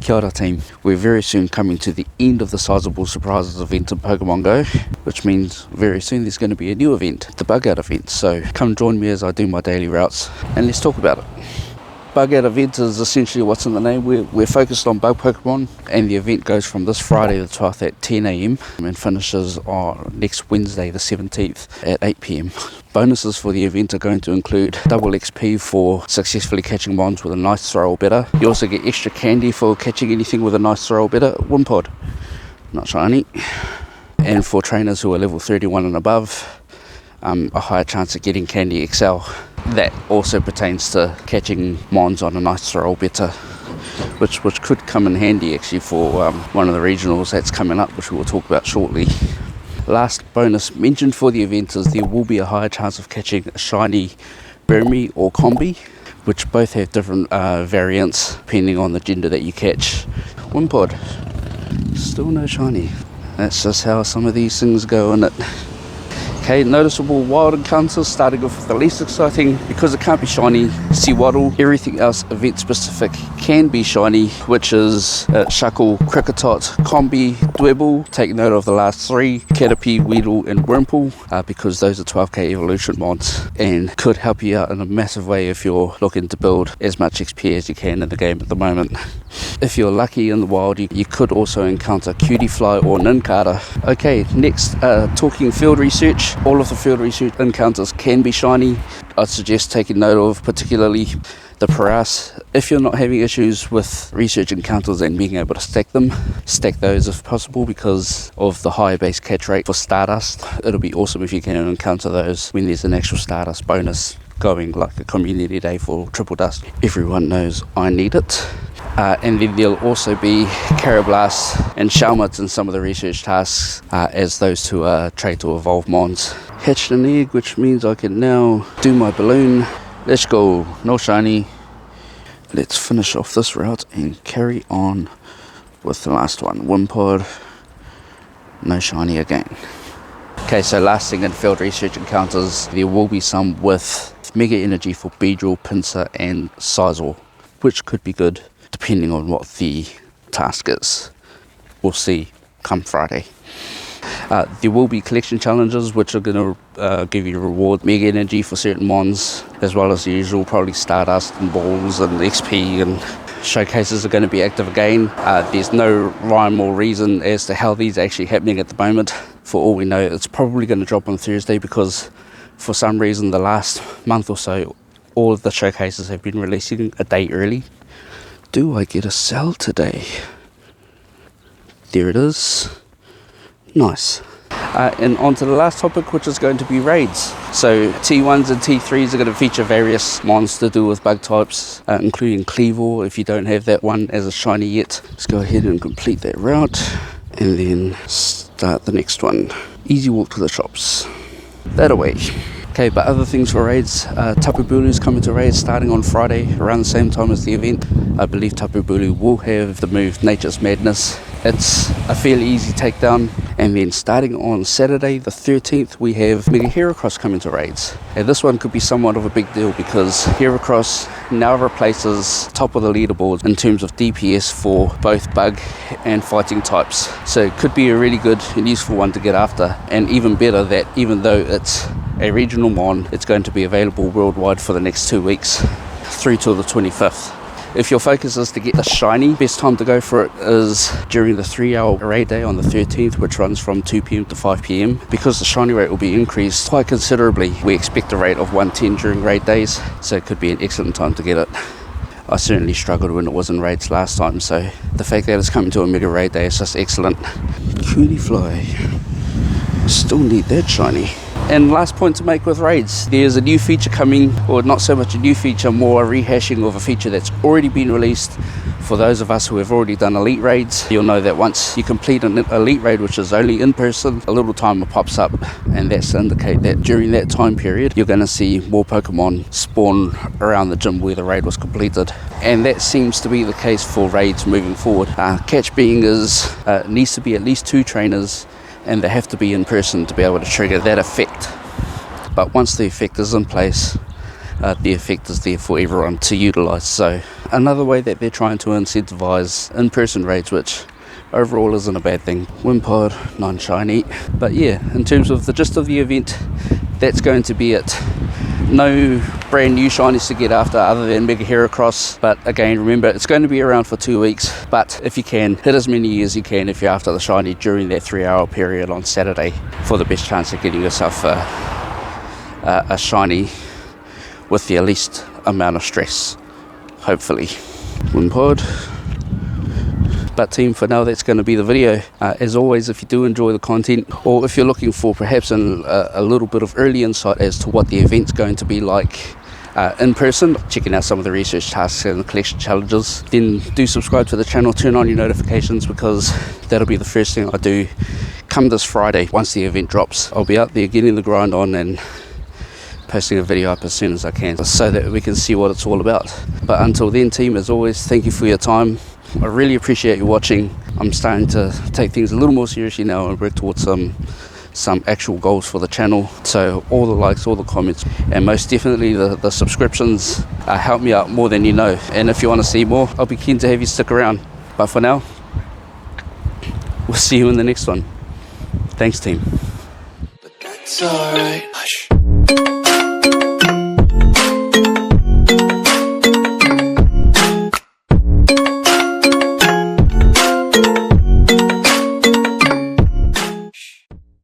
Kia ora team, we're very soon coming to the end of the Sizeable Surprises event in Pokemon Go, which means very soon there's going to be a new event, the Bugout event. So come join me as I do my daily routes and let's talk about it. Bugout event is essentially what's in the name. We're focused on bug Pokemon, and the event goes from this Friday the 12th at 10 AM and finishes on next Wednesday the 17th at 8 PM. Bonuses for the event are going to include double XP for successfully catching mons with a nice throw or better. You also get extra candy for catching anything with a nice throw or better. Wimpod, not shiny. And for trainers who are level 31 and above, a higher chance of getting Candy XL. That also pertains to catching mons on a nice throw or better, which could come in handy actually for one of the regionals that's coming up, which we will talk about shortly. Last bonus mentioned for the event is there will be a higher chance of catching a shiny Burmy or Combi, which both have different variants depending on the gender that you catch. Wimpod, still no shiny. That's just how some of these things go, isn't it? Okay, noticeable wild encounters, starting off with the least exciting. Because it can't be shiny, Seawaddle. Everything else event specific can be shiny, which is Shuckle, Kricketot, Combi, Dwebble. Take note of the last three, Caterpie, Weedle and Wurmple, because those are 12k evolution mods and could help you out in a massive way if you're looking to build as much XP as you can in the game at the moment. If you're lucky in the wild, you could also encounter Cutiefly or Nincada. Okay, next, talking field research. All of the field research encounters can be shiny. I'd suggest taking note of particularly the Paras. If you're not having issues with research encounters and being able to stack them, stack those if possible because of the high base catch rate for Stardust. It'll be awesome if you can encounter those when there's an actual Stardust bonus going, like a community day for Triple Dust. Everyone knows I need it. And then there'll also be Carablast and Shelmets in some of the research tasks, as those two are trained to evolve mons. Hatched an egg, which means I can now do my balloon. Let's go, no shiny. Let's finish off this route and carry on with the last one. Wimpod, no shiny again. Okay, so last thing in field research encounters, there will be some with Mega Energy for Beedrill, Pinsir and Sizeable, which could be good depending on what the task is. We'll see come Friday. There will be collection challenges which are going to give you reward Mega Energy for certain mons, as well as the usual probably Stardust and balls and XP, and showcases are going to be active again. There's no rhyme or reason as to how these are actually happening at the moment. For all we know, it's probably going to drop on Thursday because for some reason the last month or so all of the showcases have been releasing a day early. Do I get a sell today? There it is. Nice. And on to the last topic, which is going to be raids. So T1s and T3s are going to feature various mons to do with bug types, including Cleavor if you don't have that one as a shiny yet. Let's go ahead and complete that route and then start the next one. Easy walk to the shops. That away. Okay, but other things for raids, Tapu Bulu's coming to raids starting on Friday around the same time as the event. I believe Tapu Bulu will have the move Nature's Madness. It's a fairly easy takedown. And then starting on Saturday the 13th, we have Mega Heracross coming to raids. And this one could be somewhat of a big deal because Heracross now replaces top of the leaderboard in terms of DPS for both bug and fighting types. So it could be a really good and useful one to get after. And even better that even though it's a regional mon, it's going to be available worldwide for the next 2 weeks through till the 25th. If your focus is to get the shiny, best time to go for it is during the 3-hour raid day on the 13th, which runs from 2 PM to 5 PM. Because the shiny rate will be increased quite considerably, we expect a rate of 110 during raid days, so it could be an excellent time to get it. I certainly struggled when it was in raids last time, so the fact that it's coming to a mega raid day is just excellent. Cutiefly, still need that shiny. And last point to make with raids, there's a new feature coming, or not so much a new feature, more a rehashing of a feature that's already been released. For those of us who have already done elite raids, you'll know that once you complete an elite raid, which is only in person, a little timer pops up, and that's to indicate that during that time period you're going to see more Pokemon spawn around the gym where the raid was completed. And that seems to be the case for raids moving forward. Catch being is needs to be at least 2 trainers, and they have to be in person to be able to trigger that effect. But once the effect is in place, the effect is there for everyone to utilise. So another way that they're trying to incentivise in-person raids, which overall isn't a bad thing. Wimpod, non-shiny. But yeah, in terms of the gist of the event, that's going to be it. No brand new shinies to get after other than Mega Heracross, but again, remember, it's going to be around for 2 weeks, but if you can, hit as many as you can if you're after the shiny during that 3-hour period on Saturday for the best chance of getting yourself a shiny with the least amount of stress, hopefully. Wimpod. But team, for now, that's going to be the video. As always, if you do enjoy the content, or if you're looking for perhaps a little bit of early insight as to what the event's going to be like in person, checking out some of the research tasks and the collection challenges, then do subscribe to the channel, turn on your notifications, because that'll be the first thing I do come this Friday once the event drops. I'll be out there getting the grind on and posting a video up as soon as I can so that we can see what it's all about. But until then, team, as always, thank you for your time. I really appreciate you watching. I'm starting to take things a little more seriously now and work towards some actual goals for the channel. So all the likes, all the comments, and most definitely the subscriptions help me out more than you know. And if you want to see more, I'll be keen to have you stick around. But for now, we'll see you in the next one. Thanks, team. But that's alright. Hush.